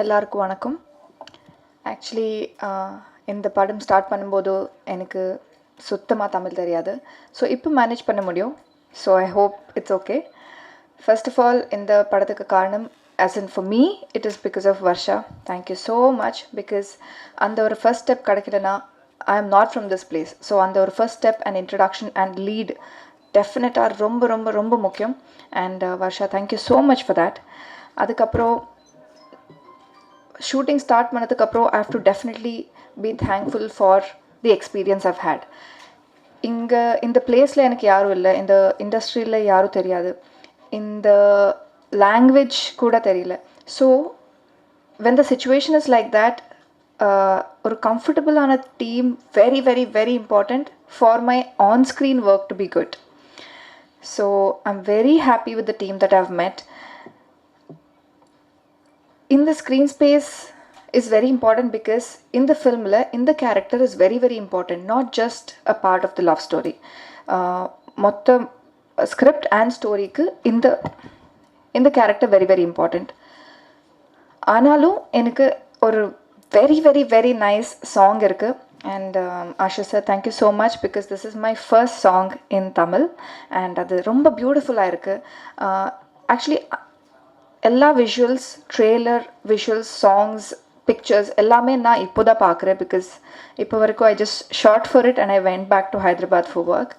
எல்லாருக்கும் வணக்கம். ஆக்சுவலி இந்த படம் ஸ்டார்ட் பண்ணும்போது எனக்கு சுத்தமாக தமிழ் தெரியாது. ஸோ இப்போ மேனேஜ் பண்ண முடியும். So I hope it's okay. First of all இந்த படத்துக்கு காரணம் as in for me it is because of Varsha. Thank you so much. Because அந்த ஒரு ஃபர்ஸ்ட் ஸ்டெப் கிடைக்கலனா I am not from this place. So அந்த ஒரு first step and introduction and lead டெஃபினட்டாக ரொம்ப ரொம்ப ரொம்ப முக்கியம். And Varsha thank you so much for that. அதுக்கப்புறம் ஷூட்டிங் ஸ்டார்ட் பண்ணதுக்கப்புறம் I have to definitely be thankful for the experience I've had. இங்கே இந்த பிளேஸில் எனக்கு யாரும் இல்லை, இந்த இண்டஸ்ட்ரியில் யாரும் தெரியாது, இந்த லாங்குவேஜ் கூட தெரியல. So when the situation is like that ஒரு கம்ஃபர்டபுளான team very very very important for my on screen work to be good. So I am very happy with the team that I have met. In the screen space is very important because in the film in the character is very very important, not just a part of the love story. Motta script and story ku in the character very very important. Aanalum enakku oru very very very nice song irukku. And Ashish sir, thank you so much because this is my first song in Tamil and adu romba beautiful ah irukku. Actually எல்லா visuals, trailer visuals, songs, pictures எல்லாமே நான் இப்போ தான் பார்க்குறேன். Because இப்போ வரைக்கும் I just short for it and I went back to Hyderabad for work.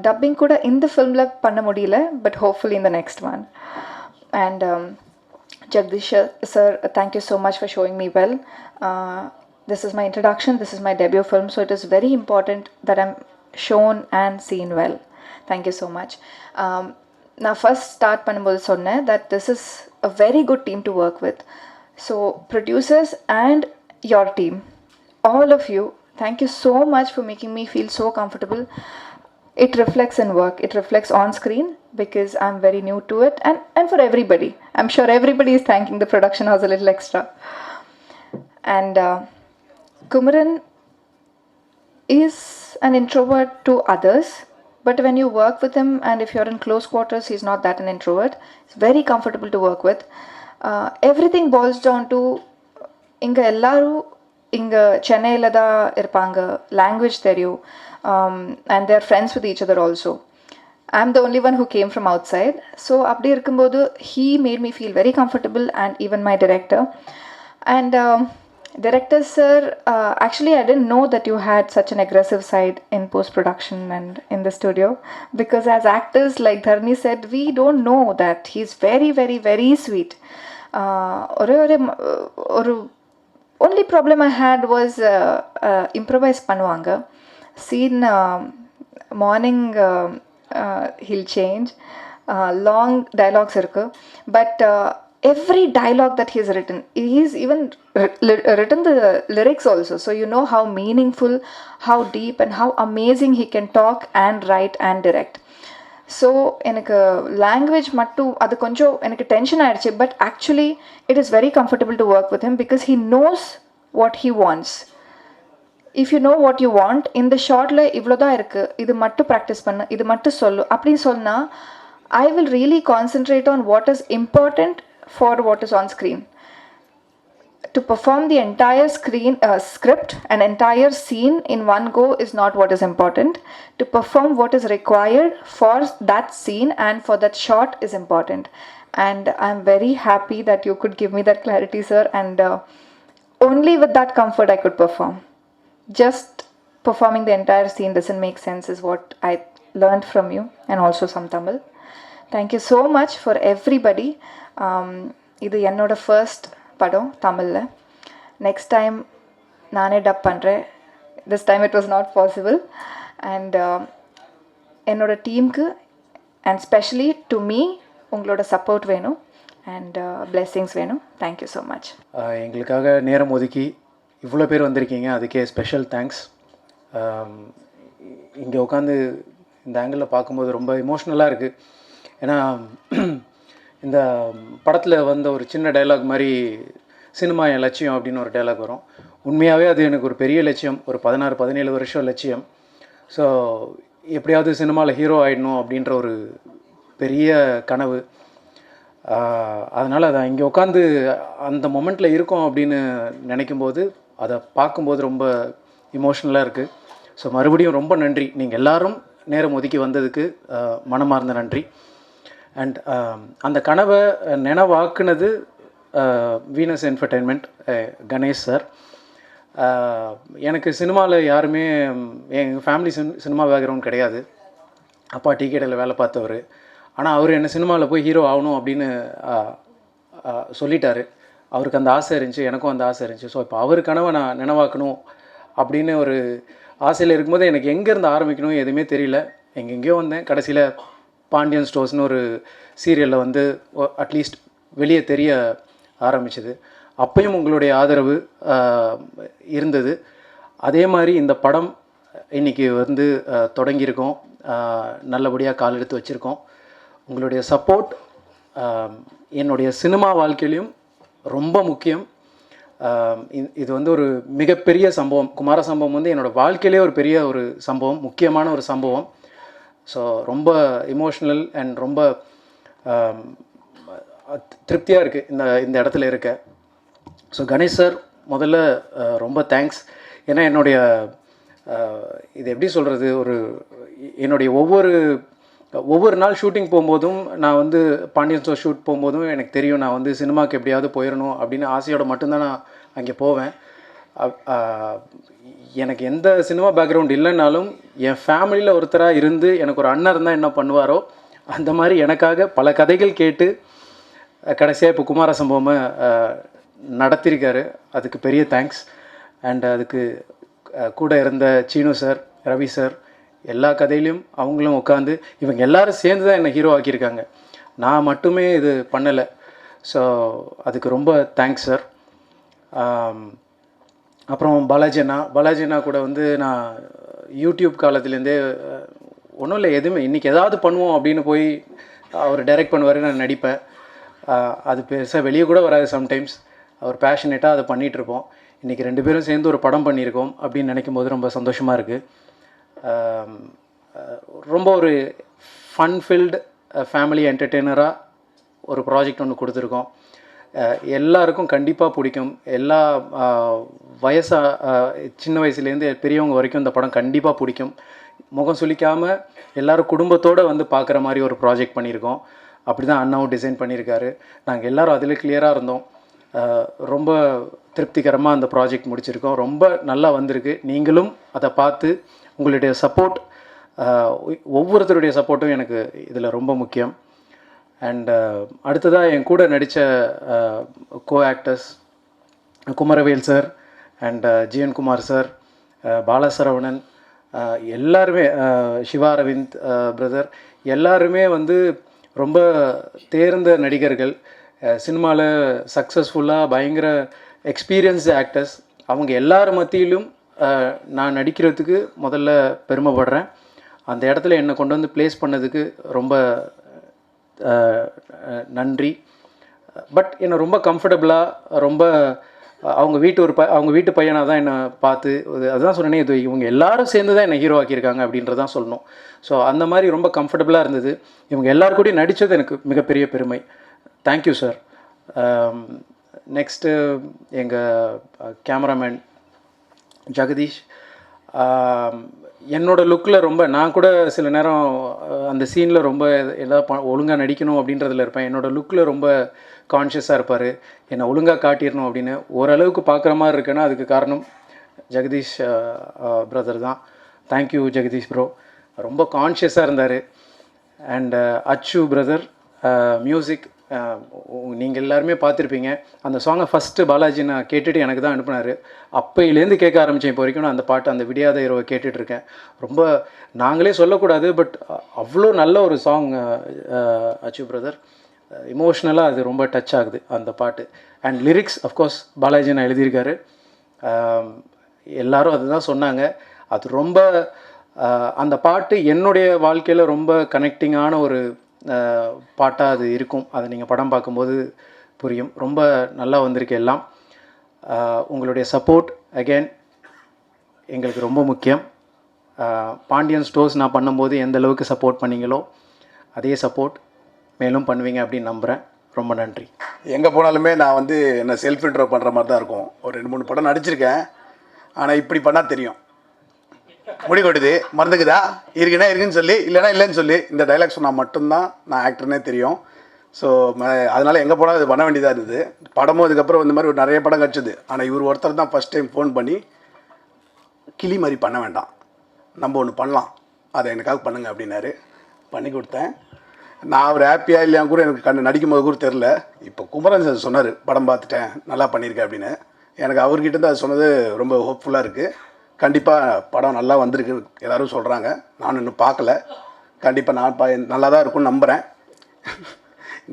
Dubbing கூட இந்த ஃபிலிமில் பண்ண முடியல, பட் ஹோப்ஃபுல்லி இந்த next one. And Jagadish sir, thank you so much for showing me well. This is my introduction, this is my debut film. So it is very important that I'm shown and scene well. Thank you so much. நான் first start பண்ணும்போது சொன்னேன் that this is a very good team to work with. So producers and your team, all of you, thank you so much for making me feel so comfortable. It reflects in work, it reflects on screen because I'm very new to it, and for everybody. I'm sure everybody is thanking the production house a little extra. And Kumaran is an introvert to others. But when you work with him and if you're in close quarters, he's not that an introvert. He's very comfortable to work with. Everything boils down to inga ellaru inga Chennai la da irpanga, language theriyu, and they're friends with each other also. I'm the only one who came from outside. So apdi irukumbodhu he made me feel very comfortable, and even my director. And director sir, actually I didn't know that you had such an aggressive side in post production and in the studio, because as actors, like Dharni said, we don't know that. He's very very very sweet. Oru only problem I had was improvise பண்ணுவாங்க scene. Morning he'll change, long dialogues irukku, but every dialogue that he's even written the lyrics also. So you know how meaningful, how deep and how amazing he can talk and write and direct. So எனக்கு language மட்டும் அது கொஞ்சம் எனக்கு tension ஆயிடுச்சு. But actually it is very comfortable to work with him because he knows what he wants. If you know what you want, இந்த ஷார்ட்டில் இவ்வளோ தான் இருக்குது, இது மட்டும் ப்ராக்டிஸ் பண்ணு, இது மட்டும் சொல்லு அப்படின்னு சொன்னால் I will really concentrate on what is important for what is on screen. To perform the entire script, an entire scene in one go is not what is important. To perform what is required for that scene and for that shot is important. And I'm very happy that you could give me that clarity, sir. And only with that comfort I could perform. Just performing the entire scene doesn't make sense is what I learned from you, and also some Tamil. Thank you so much for everybody. இது என்னோட first படம் தமிழில். Next time நானே dub பண்ணுறேன். This time it was not possible. And என்னோட டீமுக்கு and specially to me உங்களோட support வேணும் அண்ட் பிளெஸ்ஸிங்ஸ் வேணும். Thank you so much. எங்களுக்காக நேரம் ஒதுக்கி இவ்வளோ பேர் வந்திருக்கீங்க, அதுக்கே ஸ்பெஷல் தேங்க்ஸ். இங்கே உட்காந்து இந்த ஆங்கிளில் பார்க்கும்போது ரொம்ப இமோஷ்னலாக இருக்குது. ஏன்னா இந்த படத்தில் வந்த ஒரு சின்ன டைலாக் மாதிரி சினிமா என் லட்சியம் அப்படின்னு ஒரு டைலாக் வரும். உண்மையாகவே அது எனக்கு ஒரு பெரிய லட்சியம், ஒரு 16-17 வருஷம் லட்சியம். ஸோ எப்படியாவது சினிமாவில் ஹீரோ ஆகிடணும் அப்படின்ற ஒரு பெரிய கனவு. அதனால் அதை இங்கே உட்காந்து அந்த மொமெண்ட்டில் இருக்கோம் அப்படின்னு நினைக்கும்போது அதை பார்க்கும்போது ரொம்ப இமோஷ்னலாக இருக்குது. ஸோ மறுபடியும் ரொம்ப நன்றி, நீங்கள் எல்லோரும் நேரம் ஒதுக்கி வந்ததுக்கு மனமார்ந்த நன்றி. அண்ட் அந்த கனவை நினைவாக்குனது வீனஸ் என்டர்டெயின்மெண்ட், கணேஷ் சார். எனக்கு சினிமாவில் யாருமே, எங்கள் ஃபேமிலி சினிமா பேக்ரவுண்ட் கிடையாது. அப்பா டீ கடையில் வேலை பார்த்தவர். ஆனால் அவர் என்ன சினிமாவில் போய் ஹீரோ ஆகணும் அப்படின்னு சொல்லிட்டார். அவருக்கு அந்த ஆசை இருந்துச்சு, எனக்கும் அந்த ஆசை இருந்துச்சு. ஸோ இப்போ அவர் கனவை நான் நினைவாக்கணும் அப்படின்னு ஒரு ஆசையில் இருக்கும்போது எனக்கு எங்கேருந்து ஆரம்பிக்கணும் எதுவுமே தெரியல. எங்கெங்கேயோ வந்தேன். கடைசியில் பாண்டியன் ஸ்டோர்ஸ்னு ஒரு சீரியலில் வந்து அட்லீஸ்ட் வெளியே தெரிய ஆரம்பிச்சது. அப்பையும் உங்களுடைய ஆதரவு இருந்தது. அதே மாதிரி இந்த படம் இன்றைக்கி வந்து தொடங்கியிருக்கோம், நல்லபடியாக கால் எடுத்து வச்சுருக்கோம். உங்களுடைய சப்போர்ட் என்னுடைய சினிமா வாழ்க்கையிலையும் ரொம்ப முக்கியம். இது வந்து ஒரு மிகப்பெரிய சம்பவம். குமார சம்பவம் வந்து என்னோடய வாழ்க்கையிலே ஒரு பெரிய ஒரு சம்பவம், முக்கியமான ஒரு சம்பவம். ஸோ ரொம்ப இமோஷ்னல் அண்ட் ரொம்ப திருப்தியாக இருக்குது இந்த இடத்துல இருக்க. ஸோ கணேஷ் சார் முதல்ல ரொம்ப தேங்க்ஸ். ஏன்னா என்னுடைய இது எப்படி சொல்கிறது, என்னுடைய ஒவ்வொரு நாள் ஷூட்டிங் போகும்போதும், நான் வந்து பாண்டியன் ஸ்டோர் ஷூட் போகும்போதும் எனக்கு தெரியும் நான் வந்து சினிமாவுக்கு எப்படியாவது போயிடணும் அப்படின்னு ஆசையோடு மட்டும்தான் நான் அங்கே போவேன். எனக்கு எந்த சினிமா பேக்ரவுண்ட் இல்லைன்னாலும் என் ஃபேமிலியில் ஒருத்தராக இருந்து எனக்கு ஒரு அண்ணன் இருந்தால் என்ன பண்ணுவாரோ அந்த மாதிரி எனக்காக பல கதைகள் கேட்டு கடைசியாக இப்போ குமார சம்பவமை நடத்தியிருக்காரு. அதுக்கு பெரிய தேங்க்ஸ். அண்ட் அதுக்கு கூட இருந்த சீனு சார், ரவி சார், எல்லா கதையிலையும் அவங்களும் உட்காந்து இவங்க எல்லோரும் சேர்ந்து தான் என்னை ஹீரோ ஆக்கியிருக்காங்க. நான் மட்டுமே இது பண்ணலை. ஸோ அதுக்கு ரொம்ப தேங்க்ஸ் சார். அப்புறம் பாலாஜி அண்ணா கூட வந்து நான் யூடியூப் காலத்துலேருந்தே ஒன்றும் இல்லை, எதுவுமே இன்றைக்கி எதாவது பண்ணுவோம் அப்படின்னு போய் அவர் டைரக்ட் பண்ணுவார், நான் நடிப்பேன். அது பெருசாக வெளியே கூட வராது சம்டைம்ஸ். அவர் பேஷனேட்டாக அதை பண்ணிகிட்ருப்போம். இன்றைக்கி 2 பேரும் சேர்ந்து ஒரு படம் பண்ணியிருக்கோம் அப்படின்னு நினைக்கும் போது ரொம்ப சந்தோஷமாக இருக்குது. ரொம்ப ஒரு ஃபன்ஃபில்டு ஃபேமிலி என்டர்டெய்னராக ஒரு ப்ராஜெக்ட் ஒன்று கொடுத்துருக்கோம். எல்லாருக்கும் கண்டிப்பாக பிடிக்கும். எல்லா சின்ன வயசுலேருந்து பெரியவங்க வரைக்கும் இந்த படம் கண்டிப்பாக பிடிக்கும். முகம் சுளிக்காமல் எல்லோரும் குடும்பத்தோடு வந்து பார்க்குற மாதிரி ஒரு ப்ராஜெக்ட் பண்ணியிருக்கோம். அப்படி தான் அண்ணாவும் டிசைன் பண்ணியிருக்காரு. நாங்கள் எல்லோரும் அதில் கிளியராக இருந்தோம். ரொம்ப திருப்திகரமாக அந்த ப்ராஜெக்ட் முடிச்சிருக்கோம். ரொம்ப நல்லா வந்திருக்கு. நீங்களும் அதை பார்த்து உங்களுடைய சப்போர்ட், ஒவ்வொருத்தருடைய சப்போர்ட்டும் எனக்கு இதில் ரொம்ப முக்கியம். அண்ட் அடுத்ததாக என் கூட நடித்த co actors Kumaravel sir and GN Kumar sir, Balasaravanan, எல்லாருமே, சிவா அரவிந்த் பிரதர், எல்லாருமே வந்து ரொம்ப தேர்ந்த நடிகர்கள். சினிமாவில் சக்ஸஸ்ஃபுல்லாக பயங்கர எக்ஸ்பீரியன்ஸ்டு ஆக்டர்ஸ். அவங்க எல்லார் மத்தியிலும் நான் நடிக்கிறதுக்கு முதல்ல பெருமைப்படுறேன். அந்த இடத்துல என்னை கொண்டு வந்து ப்ளேஸ் பண்ணதுக்கு ரொம்ப நன்றி. பட் என்னை ரொம்ப கம்ஃபர்டபுளாக, ரொம்ப அவங்க வீட்டு பையனாக தான் என்னை பார்த்து, அதுதான் சொன்னேனே, இது இவங்க எல்லாரும் சேர்ந்து தான் என்னை ஹீரோ ஆக்கியிருக்காங்க அப்படின்றதான் சொல்லணும். ஸோ அந்த மாதிரி ரொம்ப கம்ஃபர்டபுளாக இருந்தது. இவங்க எல்லாருக்கூடையும் நடித்தது எனக்கு மிகப்பெரிய பெருமை. Thank you sir. நெக்ஸ்ட்டு எங்கள் கேமராமேன் ஜெகதீஷ். என்னோடய லுக்கில் ரொம்ப, நான் கூட சில நேரம் அந்த சீனில் ரொம்ப எதாவது ஒழுங்காக நடிக்கணும் அப்படின்றதில் இருப்பேன். என்னோடய லுக்கில் ரொம்ப கான்ஷியஸாக இருப்பார். என்னை ஒழுங்காக காட்டிடணும் அப்படின்னு. ஓரளவுக்கு பார்க்குற மாதிரி இருக்குன்னா அதுக்கு காரணம் ஜெகதீஷ் பிரதர் தான். Thank you Jagadish bro. ரொம்ப கான்ஷியஸாக இருந்தார். அண்ட் அச்சு பிரதர், மியூசிக் நீங்கள் எல்லாருமே பார்த்துருப்பீங்க. அந்த சாங்கை ஃபஸ்ட்டு பாலாஜி நான் கேட்டுட்டு எனக்கு தான் அனுப்புனார். அப்பையிலேருந்து கேட்க ஆரம்பித்தேன். இப்போ வரைக்கும் நான் அந்த பாட்டு, அந்த விடியாத இரவை கேட்டுட்ருக்கேன். ரொம்ப நாங்களே சொல்லக்கூடாது, பட் அவ்வளோ நல்ல ஒரு சாங் அச்சு பிரதர். இமோஷ்னலாக அது ரொம்ப டச் ஆகுது அந்த பாட்டு. அண்ட் லிரிக்ஸ் அஃப்கோர்ஸ் பாலாஜி நான் எழுதியிருக்காரு. எல்லோரும் அதுதான் சொன்னாங்க. அது ரொம்ப அந்த பாட்டு என்னுடைய வாழ்க்கையில் ரொம்ப கனெக்டிங்கான ஒரு பாட்டாக அது இருக்கும். அதை நீங்கள் படம் பார்க்கும்போது புரியும். ரொம்ப நல்லா வந்திருக்கு எல்லாம். உங்களுடைய சப்போர்ட் அகெயின் எங்களுக்கு ரொம்ப முக்கியம். பாண்டியன் ஸ்டோர்ஸ் நான் பண்ணும்போது எந்த அளவுக்கு சப்போர்ட் பண்ணீங்களோ அதே சப்போர்ட் மேலும் பண்ணுவீங்க அப்படின்னு நம்புகிறேன். ரொம்ப நன்றி. எங்கே போனாலுமே நான் வந்து என்ன செல்ஃப் இன்ட்ரோ பண்ணுற மாதிரி தான் இருக்கும். ஒரு 2-3 படம் நடிச்சிருக்கேன். ஆனால் இப்படி பண்ணால் தெரியும். முடி கொட்டுது, மறந்துக்குதா, இருக்குன்னா இருக்குன்னு சொல்லி, இல்லைனா இல்லைன்னு சொல்லி, இந்த டைலாக் சொன்னால் மட்டும்தான் நான் ஆக்டர்னே தெரியும். ஸோ அதனால் எங்கே போனாலும் இது பண்ண வேண்டியதாக இருந்தது. படமும் இதுக்கப்புறம் இந்த மாதிரி ஒரு நிறைய படம் கிடச்சிது. ஆனால் இவர் ஒருத்தர் தான் ஃபஸ்ட் டைம் ஃபோன் பண்ணி, கிளி மாதிரி பண்ண வேண்டாம், நம்ம ஒன்று பண்ணலாம், அதை எனக்காக பண்ணுங்க அப்படின்னாரு. பண்ணி கொடுத்தேன். நான் அவர் ஹாப்பியாக இல்லையா கூட எனக்கு நடிக்கும் போது கூட தெரில. இப்போ குமரன் சார் சொன்னார், படம் பார்த்துட்டேன், நல்லா பண்ணியிருக்கேன் அப்படின்னு. எனக்கு அவர்கிட்ட தான் அது சொன்னது ரொம்ப ஹோப்ஃபுல்லாக இருக்குது. கண்டிப்பாக படம் நல்லா வந்திருக்கு எல்லோரும் சொல்கிறாங்க. நானும் இன்னும் பார்க்கல. கண்டிப்பாக நான் நல்லா தான் இருக்கும்னு நம்புகிறேன்.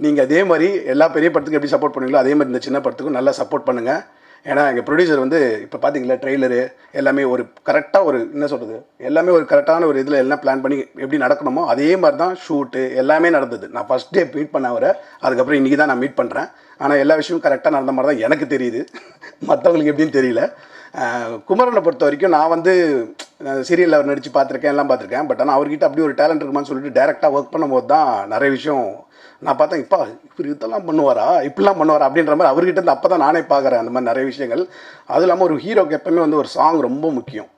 நீங்கள் அதே மாதிரி எல்லா பெரிய படத்துக்கும் எப்படி சப்போர்ட் பண்ணுவீங்களோ அதே மாதிரி இந்த சின்ன படத்துக்கும் நல்லா சப்போர்ட் பண்ணுங்கள். ஏன்னா எங்கள் ப்ரொடியூசர் வந்து இப்போ பார்த்தீங்களா ட்ரெய்லரு எல்லாமே ஒரு கரெக்டாக ஒரு என்ன சொல்கிறது, எல்லாமே ஒரு கரெக்டான ஒரு இதில் எல்லாம் பிளான் பண்ணி எப்படி நடக்கணுமோ அதே மாதிரி தான் ஷூட்டு எல்லாமே நடந்தது. நான் ஃபஸ்ட் டே மீட் பண்ண அவரை, அதுக்கப்புறம் இன்றைக்கி தான் நான் மீட் பண்ணுறேன். ஆனால் எல்லா விஷயமும் கரெக்டாக நடந்த மாதிரி தான் எனக்கு தெரியுது. மற்றவங்களுக்கு எப்படின்னு தெரியல. குமரனை பொறுத்த வரைக்கும் நான் வந்து சீரியலில் அவர் நடித்து பார்த்துருக்கேன், எல்லாம் பார்த்துருக்கேன். பட் ஆனால் அவர்கிட்ட அப்படி ஒரு டேலண்ட் இருக்குமான்னு சொல்லிட்டு டேரெக்டாக ஒர்க் பண்ணும்போது தான் நிறைய விஷயம் நான் பார்த்தேன். இப்போ இவர் இதெல்லாம் பண்ணுவாரா, இப்படிலாம் பண்ணுவாரா அப்படின்ற மாதிரி அவர்கிட்ட இருந்து அப்போ தான் நானே பார்க்குறேன் அந்த மாதிரி நிறைய விஷயங்கள். அதுவும் இல்லாமல் ஒரு ஹீரோக்கு எப்போவுமே வந்து ஒரு சாங் ரொம்ப முக்கியம்.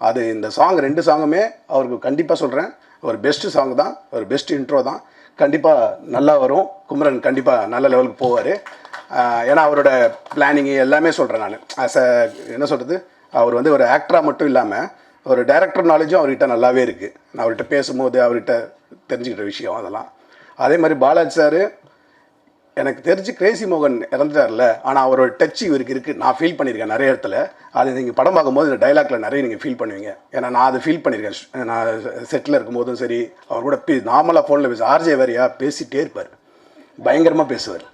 அது இந்த சாங் 2 சாங்குமே அவருக்கு கண்டிப்பாக சொல்கிறேன், ஒரு பெஸ்ட்டு சாங் தான், ஒரு பெஸ்ட் இன்ட்ரோ தான். கண்டிப்பாக நல்லா வரும். குமரன் கண்டிப்பாக நல்ல லெவலுக்கு போவார். ஏன்னா அவரோட பிளானிங்கு எல்லாமே சொல்கிறேன் நான். என்ன சொல்கிறது, அவர் வந்து ஒரு ஆக்டராக மட்டும் இல்லாமல் ஒரு டைரக்டர் நாலேஜும் அவர்கிட்ட நல்லாவே இருக்குது. நான் அவர்கிட்ட பேசும்போது அவர்கிட்ட தெரிஞ்சுக்கிட்ட விஷயம் அதெல்லாம். அதே மாதிரி பாலாஜி சார் எனக்கு தெரிஞ்சு கிரேசி மோகன் இறந்துட்டார்ல, ஆனால் அவரோட டச் இவருக்கு இருக்குது. நான் ஃபீல் பண்ணியிருக்கேன் நிறைய இடத்துல. அது நீங்கள் படம் பார்க்கும்போது இந்த டைலாக்ல நிறைய நீங்கள் ஃபீல் பண்ணுவீங்க. ஏன்னா நான் அதை ஃபீல் பண்ணியிருக்கேன். நான் செட்டில் இருக்கும்போதும் சரி, அவர் கூட நார்மலாக ஃபோனில் ஆர்ஜே வேறையா பேசிகிட்டே இருப்பார், பயங்கரமாக பேசுவார்.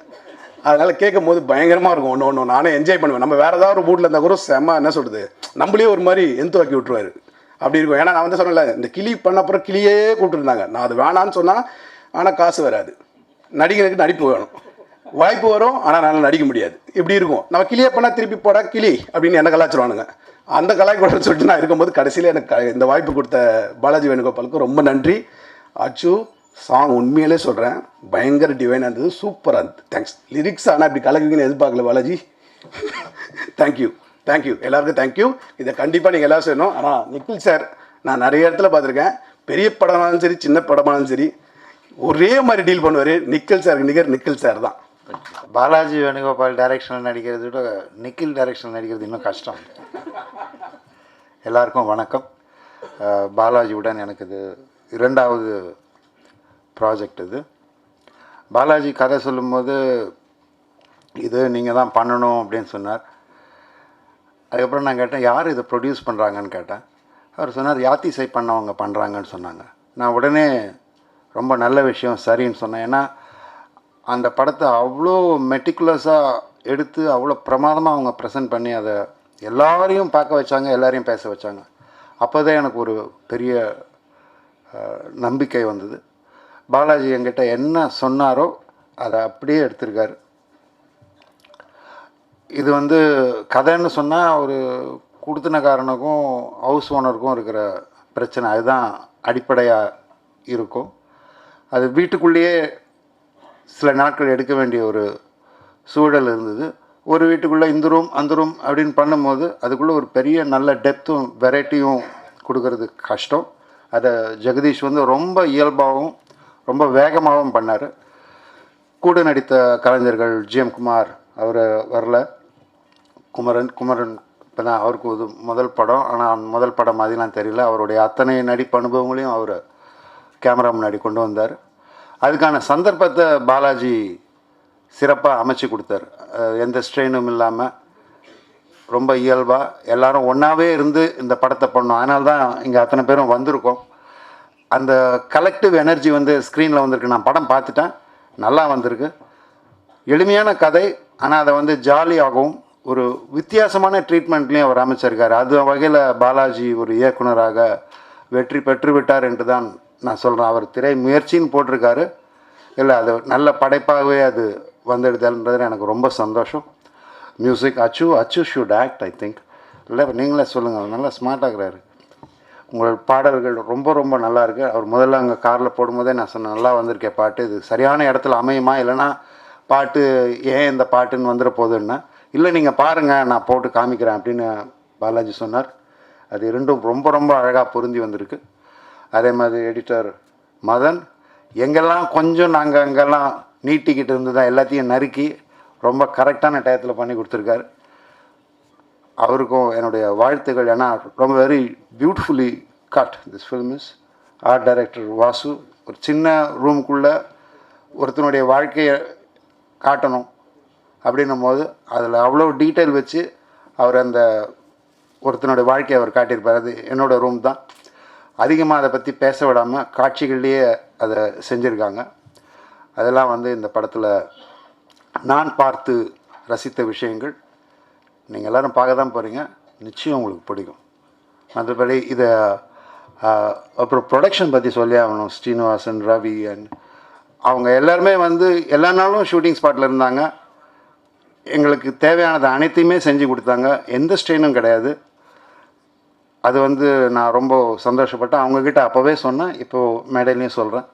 அதனால் கேட்கும் போது பயங்கரமாக இருக்கும். ஒன்று நானே என்ஜாய் பண்ணுவேன். நம்ம வேறு ஏதாவது ஒரு மூட்டில் இருந்தால் கூட செம்ம என்ன சொல்கிறது, நம்மளே ஒரு மாதிரி எந்துவாக்கி விட்டுருவார். அப்படி இருக்கும். ஏன்னா நான் வந்து சொன்னல, இந்த கிளி பண்ண அப்புறம் கிளியே கூப்பிட்டுருந்தாங்க. நான் அது வேணான்னு சொன்னால், ஆனால் காசு வராது. நடிகனுக்கு நடிப்பு வேணும், வாய்ப்பு வரும், ஆனால் நான் நடிக்க முடியாது. இப்படி இருக்கும். நம்ம கிளியே பண்ணால் திருப்பி போட கிளி அப்படின்னு என்ன கலாச்சிருவானுங்க. அந்த கலாய்க்கூடன்னு சொல்லிட்டு நான் இருக்கும்போது கடைசியில் எனக்கு இந்த வாய்ப்பு கொடுத்த பாலாஜி வேணுகோபாலுக்கு ரொம்ப நன்றி. அச்சு சாங் உண்மையிலே சொல்கிறேன், பயங்கர டிவைனாக இருந்தது, சூப்பராக இருந்தது. தேங்க்ஸ். லிரிக்ஸ் ஆனால் இப்படி கலக்குங்கன்னு எதிர்பார்க்கல பாலாஜி. தேங்க்யூ தேங்க்யூ எல்லாருக்கும் தேங்க்யூ. இதை கண்டிப்பாக நீங்கள் எல்லோரும் செய்யணும். ஆனால் நிக்கில் சார் நான் நிறைய இடத்துல பார்த்துருக்கேன், பெரிய படமானாலும் சரி சின்ன படமானாலும் சரி ஒரே மாதிரி டீல் பண்ணுவார். நிக்கில் சாருக்கு நிகர் நிக்கில் சார் தான். பாலாஜி வேணுகோபால் டைரக்ஷனில் நடிக்கிறது விட நிக்கில் டைரக்ஷனில் நடிக்கிறது இன்னும் கஷ்டம். எல்லாருக்கும் வணக்கம். பாலாஜியுடன் எனக்கு இது 2வது ப்ராஜெக்ட். இது பாலாஜி கதை சொல்லும்போது இது நீங்கள் தான் பண்ணணும் அப்படின்னு சொன்னார். அதுக்கப்புறம் நான் கேட்டேன், யார் இதை ப்ரொடியூஸ் பண்ணுறாங்கன்னு கேட்டேன். அவர் சொன்னார், யாத்திசை பண்ணவங்க பண்ணுறாங்கன்னு சொன்னாங்க. நான் உடனே ரொம்ப நல்ல விஷயம் சரின்னு சொன்னேன். ஏன்னா அந்த படத்தை அவ்வளோ மெட்டிகுலஸாக எடுத்து அவ்வளோ பிரமாதமாக அவங்க ப்ரெசென்ட் பண்ணி அதை எல்லாரையும் பார்க்க வச்சாங்க, எல்லாரையும் பேச வச்சாங்க. அப்போ தான் எனக்கு ஒரு பெரிய நம்பிக்கை வந்தது. பாலாஜி என்கிட்ட என்ன சொன்னாரோ அதை அப்படியே எடுத்திருக்காரு. இது வந்து கதைன்னு சொன்னால் ஒரு குடுத்தனக்காரனுக்கும் ஹவுஸ் ஓனருக்கும் இருக்கிற பிரச்சனை, அதுதான் அடிப்படையாக இருக்கும். அது வீட்டுக்குள்ளேயே சில நாட்கள் எடுக்க வேண்டிய ஒரு சூழல் இருந்தது. ஒரு வீட்டுக்குள்ளே இந்த ரூம் அந்த ரூம் அப்படின்னு பண்ணும்போது அதுக்குள்ளே ஒரு பெரிய நல்ல டெப்த்தும் வெரைட்டியும் கொடுக்கறது கஷ்டம். அதை ஜெகதீஷ் வந்து ரொம்ப இயல்பாகவும் ரொம்ப வேகமாகவும் பண்ணார். கூட நடித்த கலைஞர்கள் GM குமார் அவர் வரல, குமரன் இப்போ தான் அவருக்கு ஒரு முதல் படம். ஆனால் முதல் படம் மாதிரிலாம் தெரியல. அவருடைய அத்தனை நடிப்பு அனுபவங்களையும் அவர் கேமரா முன்னாடி கொண்டு வந்தார். அதுக்கான சந்தர்ப்பத்தை பாலாஜி சிறப்பாக அமைச்சு கொடுத்தார். எந்த ஸ்ட்ரெயினும் இல்லாமல் ரொம்ப இயல்பாக எல்லாரும் ஒன்றாவே இருந்து இந்த படத்தை பண்ணோம். அதனால தான் இங்கே அத்தனை பேரும் வந்திருக்கோம். அந்த கலெக்டிவ் எனர்ஜி வந்து ஸ்க்ரீனில் வந்திருக்கு. நான் படம் பார்த்துட்டேன், நல்லா வந்திருக்கு. எளிமையான கதை, ஆனால் அதை வந்து ஜாலியாகவும் ஒரு வித்தியாசமான ட்ரீட்மெண்ட்லேயும் அவர் அமைச்சிருக்காரு. அது வகையில் பாலாஜி ஒரு இயக்குனராக வெற்றி பெற்று விட்டார் என்று தான் நான் சொல்கிறேன். அவர் திரை முயற்சின்னு போட்டிருக்காரு, இல்லை அது நல்ல படைப்பாகவே அது வந்துடுதல்ன்றது எனக்கு ரொம்ப சந்தோஷம். மியூசிக் அச்சு ஷுட் ஆக்ட் ஐ திங்க். இல்லை நீங்களே சொல்லுங்கள், நல்லா ஸ்மார்ட்டாகிறாரு. உங்கள் பாடல்கள் ரொம்ப ரொம்ப நல்லா இருக்குது. அவர் முதல்ல அங்கே காரில் போடும்போதே நான் சொன்னேன், நல்லா வந்திருக்கேன் பாட்டு, இது சரியான இடத்துல அமையுமா இல்லைனா பாட்டு ஏன் இந்த பாட்டுன்னு வந்துட போகுதுன்னா, இல்லை நீங்கள் பாருங்கள் நான் போட்டு காமிக்கிறேன் அப்படின்னு பாலாஜி சொன்னார். அது இரண்டும் ரொம்ப ரொம்ப அழகாக பொருந்தி வந்திருக்கு. அதே மாதிரி எடிட்டர் மதன் எங்கெல்லாம் கொஞ்சம் நாங்கள் அங்கெல்லாம் நீட்டிக்கிட்டு இருந்து தான் எல்லாத்தையும் நறுக்கி ரொம்ப கரெக்டான டயத்தில் பண்ணி கொடுத்துருக்காரு. அவருக்கும் என்னுடைய வாழ்த்துக்கள். ஏன்னா ரொம்ப very beautifully cut this film is. Art director Vasu ஒரு சின்ன ரூமுக்குள்ளே ஒருத்தனுடைய வாழ்க்கையை காட்டணும் அப்படின்னும் போது அதில் அவ்வளோ டீட்டெயில் வச்சு அவர் அந்த ஒருத்தனுடைய வாழ்க்கையை அவர் காட்டியிருப்பார். அது என்னோடய ரூம் தான். அதிகமாக அதை பற்றி பேச விடாமல் காட்சிகள்லேயே அதை செஞ்சுருக்காங்க. அதெல்லாம் இந்த படத்தில் நான் பார்த்து ரசித்த விஷயங்கள். நீங்கள் எல்லோரும் பார்க்க தான் போகிறீங்க, நிச்சயம் உங்களுக்கு பிடிக்கும். மற்றபடி இதை அப்புறம் ப்ரொடக்ஷன் பற்றி சொல்லி ஆகணும். ஸ்ரீனிவாசன், ரவி அண்ட் அவங்க எல்லாருமே எல்லா நாளும் ஷூட்டிங் ஸ்பாட்டில் இருந்தாங்க. எங்களுக்கு தேவையானது அனைத்தையுமே செஞ்சு கொடுத்தாங்க. எந்த ஸ்ட்ரெயினும் கிடையாது. அது நான் ரொம்ப சந்தோஷப்பட்டேன். அவங்கக்கிட்ட அப்போவே சொன்னேன், இப்போது மேடையிலையும் சொல்கிறேன்.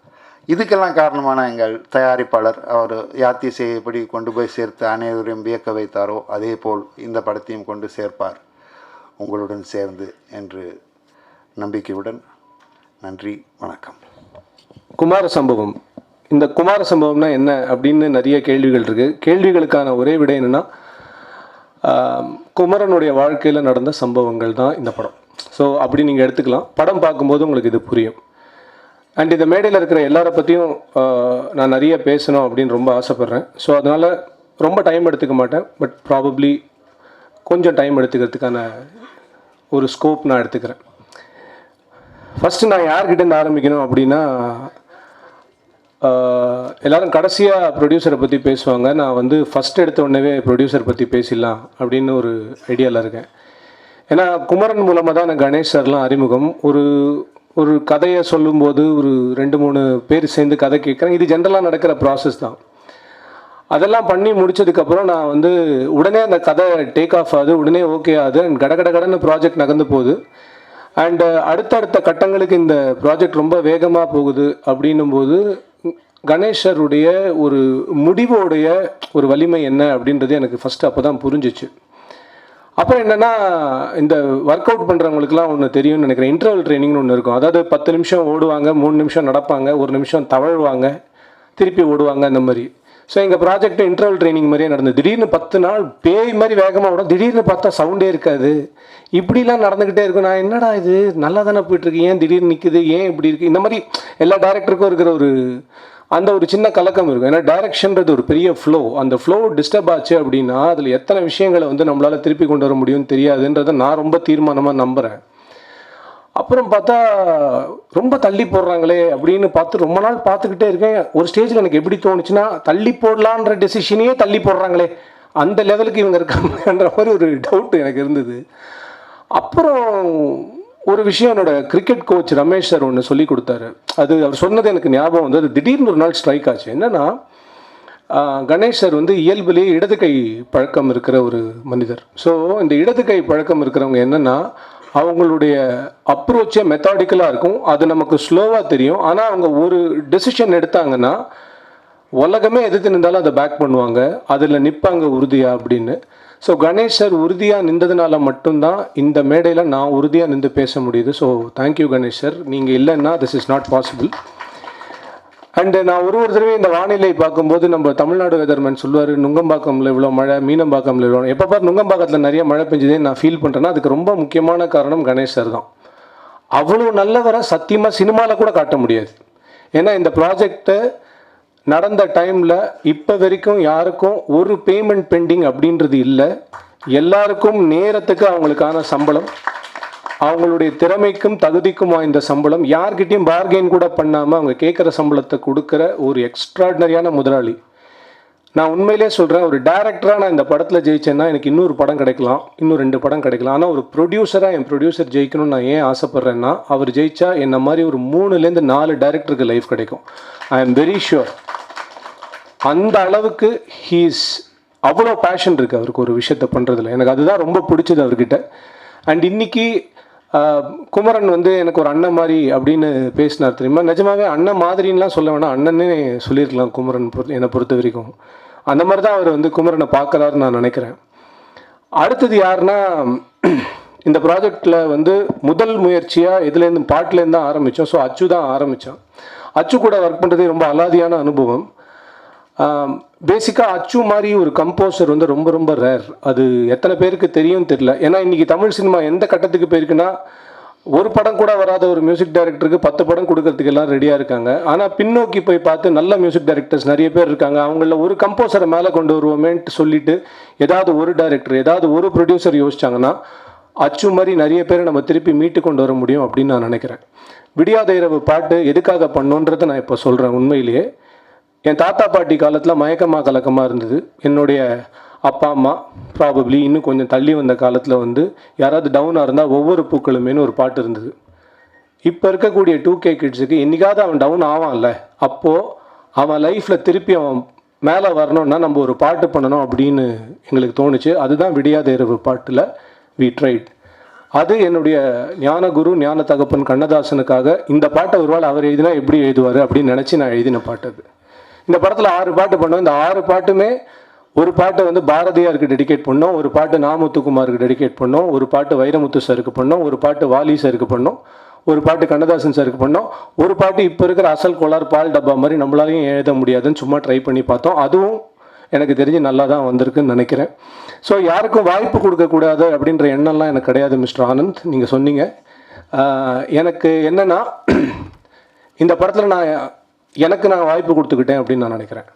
இதுக்கெல்லாம் காரணமான எங்கள் தயாரிப்பாளர், அவர் யாத்திசை எப்படி கொண்டு போய் சேர்த்து அனைவரையும் வியக்க வைத்தாரோ அதே போல் இந்த படத்தையும் கொண்டு சேர்ப்பார் உங்களுடன் சேர்ந்து என்று நம்பிக்கையுடன். நன்றி, வணக்கம். குமார சம்பவம். இந்த குமார சம்பவம்னா என்ன அப்படின்னு நிறைய கேள்விகள் இருக்குது. கேள்விகளுக்கான ஒரே விடை என்னென்னா, குமரனுடைய வாழ்க்கையில் நடந்த சம்பவங்கள் தான் இந்த படம். ஸோ அப்படி நீங்கள் எடுத்துக்கலாம். படம் பார்க்கும்போது உங்களுக்கு இது புரியும். அண்ட் இந்த மேடையில் இருக்கிற எல்லாரை பற்றியும் நான் நிறைய பேசணும் அப்படின்னு ரொம்ப ஆசைப்பட்றேன். ஸோ அதனால் ரொம்ப டைம் எடுத்துக்க மாட்டேன். பட் ப்ராபப்ளி கொஞ்சம் டைம் எடுத்துக்கிறதுக்கான ஒரு ஸ்கோப் நான் எடுத்துக்கிறேன். ஃபஸ்ட்டு நான் யார்கிட்டேருந்து ஆரம்பிக்கணும் அப்படின்னா, எல்லோரும் கடைசியாக ப்ரொடியூசரை பற்றி பேசுவாங்க. நான் ஃபஸ்ட் எடுத்த உடனே ப்ரொடியூசர் பற்றி பேசிடலாம் அப்படின்னு ஒரு ஐடியாவில் இருக்கேன். ஏன்னா குமரன் மூலமாக தான் நான் கணேஷ் சார்லாம் அறிமுகம். ஒரு கதையை சொல்லும்போது ஒரு 2-3 பேர் சேர்ந்து கதை கேட்குறேன். இது ஜென்ரலாக நடக்கிற ப்ராசஸ் தான். அதெல்லாம் பண்ணி முடித்ததுக்கப்புறம் நான் உடனே அந்த கதை டேக் ஆஃப் ஆகுது, உடனே ஓகே ஆகுது. அண்ட் கடன்னு ப்ராஜெக்ட் நகர்ந்து போகுது. அண்டு அடுத்தடுத்த கட்டங்களுக்கு இந்த ப்ராஜெக்ட் ரொம்ப வேகமாக போகுது. அப்படின்னும்போது கணேஷருடைய ஒரு முடிவோடைய ஒரு வலிமை என்ன அப்படின்றது எனக்கு ஃபஸ்ட்டு அப்போ தான் புரிஞ்சிச்சு. அப்புறம் என்னென்னா, இந்த ஒர்க் அவுட் பண்ணுறவங்களுக்குலாம் ஒன்று தெரியும்னு நினைக்கிறேன். இன்டர்வல் ட்ரைனிங்னு ஒன்று இருக்கும். அதாவது 10 நிமிஷம் ஓடுவாங்க, 3 நிமிஷம் நடப்பாங்க, 1 நிமிஷம் தவழ்வாங்க, திருப்பி ஓடுவாங்க, அந்த மாதிரி. ஸோ எங்கள் ப்ராஜெக்ட் இன்டர்வல் ட்ரைனிங் மாதிரியே நடந்தது. திடீர்னு 10 நாள் பேய் மாதிரி வேகமாக ஓடும், திடீர்னு பார்த்தா சவுண்டே இருக்காது. இப்படிலாம் நடந்துக்கிட்டே இருக்கும். நான் என்னடா இது நல்லா தானே போயிட்டுருக்கு, ஏன் திடீர்னு நிற்குது, ஏன் இப்படி இருக்குது, இந்த மாதிரி எல்லா டேரக்டருக்கும் இருக்கிற ஒரு சின்ன கலக்கம் இருக்கும். ஏன்னா டைரக்ஷன்றது ஒரு பெரிய ஃப்ளோ. அந்த ஃப்ளோ டிஸ்டர்ப் ஆச்சு அப்படின்னா அதில் எத்தனை விஷயங்களை நம்மளால் திருப்பி கொண்டு வர முடியும்னு தெரியாதுன்றதை நான் ரொம்ப தீர்மானமாக நம்புகிறேன். அப்புறம் பார்த்தா ரொம்ப தள்ளி போடுறாங்களே அப்படின்னு பார்த்து ரொம்ப நாள் பார்த்துக்கிட்டே இருக்கேன். ஒரு ஸ்டேஜில் எனக்கு எப்படி தோணுச்சுன்னா, தள்ளி போடலான்ற டெசிஷனையே தள்ளி போடுறாங்களே, அந்த லெவலுக்கு இவங்க இருக்காங்கன்ற மாதிரி ஒரு டவுட் எனக்கு இருந்தது. அப்புறம் ஒரு விஷயம் என்னோட கிரிக்கெட் கோச் ரமேஷ் சார் ஒன்று சொல்லி கொடுத்தாரு. அது அவர் சொன்னது எனக்கு ஞாபகம் அது திடீர்னு ஒரு நாள் ஸ்ட்ரைக் ஆச்சு. என்னென்னா, கணேஷ் சார் இயல்பிலேயே இடது கை பழக்கம் இருக்கிற ஒரு மனிதர். ஸோ இந்த இடது கை பழக்கம் இருக்கிறவங்க என்னென்னா, அவங்களுடைய அப்ரோச்சே மெத்தாடிக்கலாக இருக்கும். அது நமக்கு ஸ்லோவாக தெரியும். ஆனால் அவங்க ஒரு டெசிஷன் எடுத்தாங்கன்னா உலகமே எதிர்த்து நின்றாலும் அதை பேக் பண்ணுவாங்க, அதில் நிற்பாங்க உறுதியாக அப்படின்னு. ஸோ கணேஷ் சார் உறுதியாக நின்றதுனால மட்டும்தான் இந்த மேடையில் நான் உறுதியாக நின்று பேச முடியுது. So thank you Ganesh sir. நீங்கள் இல்லைன்னா this is not possible. And நான் ஒரு தடவை இந்த வானிலை பார்க்கும்போது நம்ம தமிழ்நாடு வெதர்மேன் சொல்லுவார், நுங்கம்பாக்கமில் இவ்வளோ மழை, மீனம்பாக்கமில் இவ்வளோ. எப்போ பார்த்து நுங்கம்பாக்கத்தில் நிறைய மழை பெஞ்சதே நான் ஃபீல் பண்ணுறேன்னா அதுக்கு ரொம்ப முக்கியமான காரணம் கணேஷ் சார் தான். அவ்வளோ நல்லவரை சத்தியமாக சினிமாவில் கூட காட்ட முடியாது. ஏன்னா இந்த ப்ராஜெக்டை நடந்த டைமில் இப்போ வரைக்கும் யாருக்கும் ஒரு பேமெண்ட் பெண்டிங் அப்படின்றது இல்லை. எல்லாருக்கும் நேரத்துக்கு அவங்களுக்கான சம்பளம், அவங்களுடைய திறமைக்கும் தகுதிக்கும் வாய்ந்த சம்பளம், யார்கிட்டையும் பார்கெயின் கூட பண்ணாமல் அவங்க கேட்குற சம்பளத்தை கொடுக்குற ஒரு எக்ஸ்ட்ராடினரியான முதலாளி. நான் உண்மையிலே சொல்கிறேன், ஒரு டைரக்டராக நான் இந்த படத்தில் ஜெயிச்சேன்னா எனக்கு இன்னொரு படம் கிடைக்கலாம், இன்னும் 2 படம் கிடைக்கலாம். ஆனால் ஒரு ப்ரொடியூசராக என் ப்ரொடியூசர் ஜெயிக்கணும்னு நான் ஏன் ஆசைப்பட்றேன்னா, அவர் ஜெயிச்சா என்ன மாதிரி ஒரு 3லேருந்து 4 டைரக்டருக்கு லைஃப் கிடைக்கும். ஐ ஆம் வெரி ஷுர். அந்த அளவுக்கு ஹீஸ் அவ்வளோ பேஷன் இருக்குது அவருக்கு ஒரு விஷயத்தை பண்ணுறதுல. எனக்கு அதுதான் ரொம்ப பிடிச்சது அவர்கிட்ட. அண்ட் இன்றைக்கி குமரன் எனக்கு ஒரு அண்ணன் மாதிரி அப்படின்னு பேசினார் தெரியுமா. நிஜமாகவே அண்ணன் மாதிரின்லாம் சொல்ல வேணாம், அண்ணனே சொல்லியிருக்கலாம் குமரன் என்னை பொறுத்த வரைக்கும். அந்த மாதிரி தான் அவர் வந்து குமரனை பார்க்குறாருன்னு நான் நினைக்கிறேன். அடுத்தது யாருன்னா, இந்த ப்ராஜெக்டில் வந்து முதல் முயற்சியாக இதுலேருந்து பாட்டிலேருந்து தான் ஆரம்பித்தோம். ஸோ அச்சு தான் ஆரம்பித்தான். அச்சு கூட ஒர்க் பண்ணுறதே ரொம்ப அலாதியான அனுபவம். பேசிக்காக அச்சு மாதிரி ஒரு கம்போசர் வந்து ரொம்ப ரொம்ப ரேர். அது எத்தனை பேருக்கு தெரியும் தெரியல. ஏன்னா இன்றைக்கி தமிழ் சினிமா எந்த கட்டத்துக்கு போயிருக்குன்னா, ஒரு படம் கூட வராத ஒரு மியூசிக் டைரக்டருக்கு 10 படம் கொடுக்கறதுக்கு எல்லாம் ரெடியாக இருக்காங்க. ஆனால் பின்னோக்கி போய் பார்த்து நல்ல மியூசிக் டைரக்டர்ஸ் நிறைய பேர் இருக்காங்க. அவங்கள ஒரு கம்போசரை மேலே கொண்டு வருவோமேன்ட்டு சொல்லிட்டு ஏதாவது ஒரு டைரக்டர் ஏதாவது ஒரு ப்ரொடியூசர் யோசிச்சாங்கன்னா அச்சு மாதிரி நிறைய பேரை நம்ம திருப்பி மீட்டு கொண்டு வர முடியும் அப்படின்னு நான் நினைக்கிறேன். விடியாத இரவு பாட்டு எதுக்காக பண்ணோன்றதை நான் இப்போ சொல்கிறேன். உண்மையிலேயே என் தாத்தா பாட்டி காலத்தில் மயக்கமாக கலக்கமாக இருந்தது. என்னுடைய அப்பா அம்மா ப்ராபப்ளி இன்னும் கொஞ்சம் தள்ளி வந்த காலத்தில் வந்து யாராவது டவுனாக இருந்தால் ஒவ்வொரு பூக்களுமேனு ஒரு பாட்டு இருந்தது. இப்போ இருக்கக்கூடிய 2K கிட்ஸுக்கு என்றைக்காவது அவன் டவுன் ஆவான்ல, அப்போது அவன் லைஃப்பில் திருப்பி அவன் மேலே வரணும்னா நம்ம ஒரு பாட்டு பண்ணணும் அப்படின்னு எங்களுக்கு தோணுச்சு. அதுதான் விடியாத இரவு பாட்டில் வி ட்ரைட். அது என்னுடைய ஞானகுரு ஞான தகப்பன் கண்ணதாசனுக்காக இந்த பாட்டை ஒருவேளை அவர் எழுதினா எப்படி எழுதுவார் அப்படின்னு நினச்சி நான் எழுதின பாட்டு அது. இந்த படத்தில் 6 பாட்டு பண்ணோம். இந்த 6 பாட்டுமே ஒரு பாட்டை வந்து பாரதியாருக்கு டெடிகேட் பண்ணோம், ஒரு பாட்டு நாமுத்துக்குமாருக்கு டெடிகேட் பண்ணோம், ஒரு பாட்டு வைரமுத்து சாருக்கு பண்ணோம், ஒரு பாட்டு வாலி சாருக்கு பண்ணோம், ஒரு பாட்டு கண்ணதாசன் சாருக்கு பண்ணோம், ஒரு பாட்டு இப்போ இருக்கிற அசல் கோளாறு பால் டப்பா மாதிரி நம்மளாலையும் எழுத முடியாதுன்னு சும்மா ட்ரை பண்ணி பார்த்தோம். அதுவும் எனக்கு தெரிஞ்சு நல்லா தான் வந்திருக்குன்னு நினைக்கிறேன். ஸோ யாருக்கும் வாய்ப்பு கொடுக்கக்கூடாது அப்படின்ற எண்ணம்லாம் எனக்கு கிடையாது மிஸ்டர் ஆனந்த். நீங்கள் சொன்னீங்க. எனக்கு என்னென்னா, இந்த படத்தில் நான் வாய்ப்பு கொடுத்துக்கிட்டேன் அப்படின்னு நான் நினைக்கிறேன்.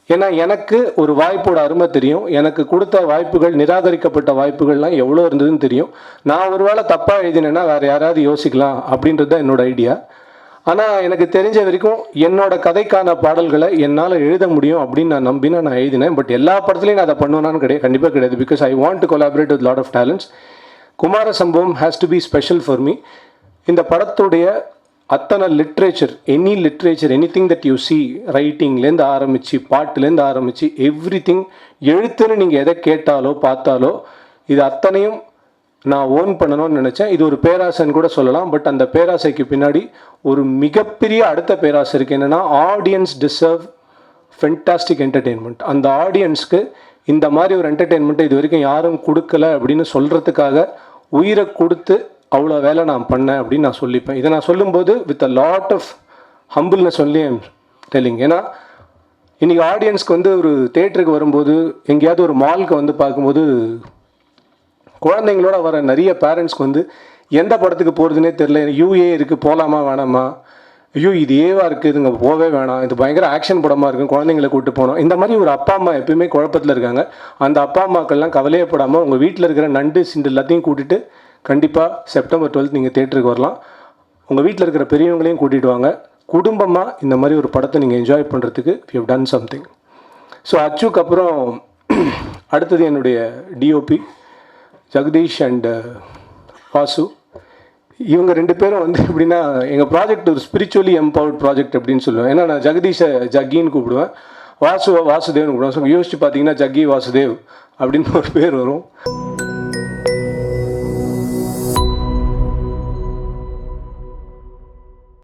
ஏன்னா எனக்கு ஒரு வாய்ப்போட அருமை தெரியும். எனக்கு கொடுத்த வாய்ப்புகள், நிராகரிக்கப்பட்ட வாய்ப்புகள்லாம் எவ்வளோ இருந்ததுன்னு தெரியும். நான் ஒரு வேளை தப்பாக எழுதினேன்னா வேறு யாராவது யோசிக்கலாம் அப்படின்றது தான் என்னோட ஐடியா. ஆனால் எனக்கு தெரிஞ்ச வரைக்கும் என்னோட கதைக்கான பாடல்களை என்னால் எழுத முடியும் அப்படின்னு நான் நம்பினா நான் எழுதினேன். பட் எல்லா படத்துலையும் நான் அதை பண்ணுவேனான்னு கிடையாது, கண்டிப்பாக கிடையாது. Because I want to collaborate with lot of talents. Kumara Sambhavam has to be special for me. இந்த படத்துடைய அத்தனை literature, anything that you see, ரைட்டிங்லேருந்து ஆரம்பித்து பாட்டுலேருந்து ஆரம்பித்து எவ்ரி திங், எழுத்துன்னு நீங்கள் எதை கேட்டாலோ பார்த்தாலோ இது அத்தனையும் நான் ஓன் பண்ணணும்னு நினச்சேன். இது ஒரு பேராசைன்னு கூட சொல்லலாம். பட் அந்த பேராசைக்கு பின்னாடி ஒரு மிகப்பெரிய அடுத்த பேராசை இருக்குது. என்னென்னா, ஆடியன்ஸ் டிசர்வ் ஃபென்டாஸ்டிக் என்டர்டெயின்மெண்ட். அந்த ஆடியன்ஸ்க்கு இந்த மாதிரி ஒரு என்டர்டெயின்மெண்ட்டை இது வரைக்கும் யாரும் கொடுக்கல அப்படின்னு சொல்கிறதுக்காக உயிரை கொடுத்து அவ்வளோ வேலை நான் பண்ணேன் அப்படின்னு நான் சொல்லிப்பேன். இதை நான் சொல்லும்போது with a lot of humbleness only I'm telling. ஏன்னா இன்றைக்கி ஆடியன்ஸ்க்கு வந்து ஒரு தேட்டருக்கு வரும்போது, எங்கேயாவது ஒரு மாலுக்கு வந்து பார்க்கும்போது குழந்தைங்களோட வர நிறைய பேரண்ட்ஸ்க்கு வந்து எந்த படத்துக்கு போகிறதுனே தெரில. யூஏ இருக்குது, போகலாமா வேணாமா, ஐயோ இது ஏவாக இருக்குது, இதுங்க போவே வேணாம், இது பயங்கர ஆக்ஷன் படமாக இருக்குது, குழந்தைங்களை கூப்பிட்டு போனோம். இந்த மாதிரி ஒரு அப்பா அம்மா எப்பயுமே குழப்பத்தில் இருக்காங்க. அந்த அப்பா அம்மாக்கள்லாம் கவலையப்படாமல் உங்கள் வீட்டில் இருக்கிற நண்டு சிண்டு எல்லாத்தையும் கூட்டிகிட்டு கண்டிப்பாக செப்டம்பர் 12 நீங்கள் தேட்டருக்கு வரலாம். உங்கள் வீட்டில் இருக்கிற பெரியவங்களையும் கூட்டிகிட்டு வாங்க. குடும்பமாக இந்த மாதிரி ஒரு படத்தை நீங்கள் என்ஜாய் பண்ணுறதுக்கு we have done something. So அச்சுக்கு அப்புறம் அடுத்தது என்னுடைய டிஓபி ஜெகதீஷ் அண்ட் வாசு. இவங்க 2 பேரும் வந்து எப்படின்னா, எங்கள் ப்ராஜெக்ட் ஒரு ஸ்பிரிச்சுவலி எம்பவர்ட் ப்ராஜெக்ட் அப்படின்னு சொல்லுவேன். ஏன்னா நான் ஜெகதீஷை ஜக்கின்னு கூப்பிடுவேன், வாசுதேவ்னு கூப்பிடுவேன். ஸோ யோசிச்சு பார்த்தீங்கன்னா ஜக்கி வாசுதேவ் அப்படின்னு ஒரு பேர் வரும்.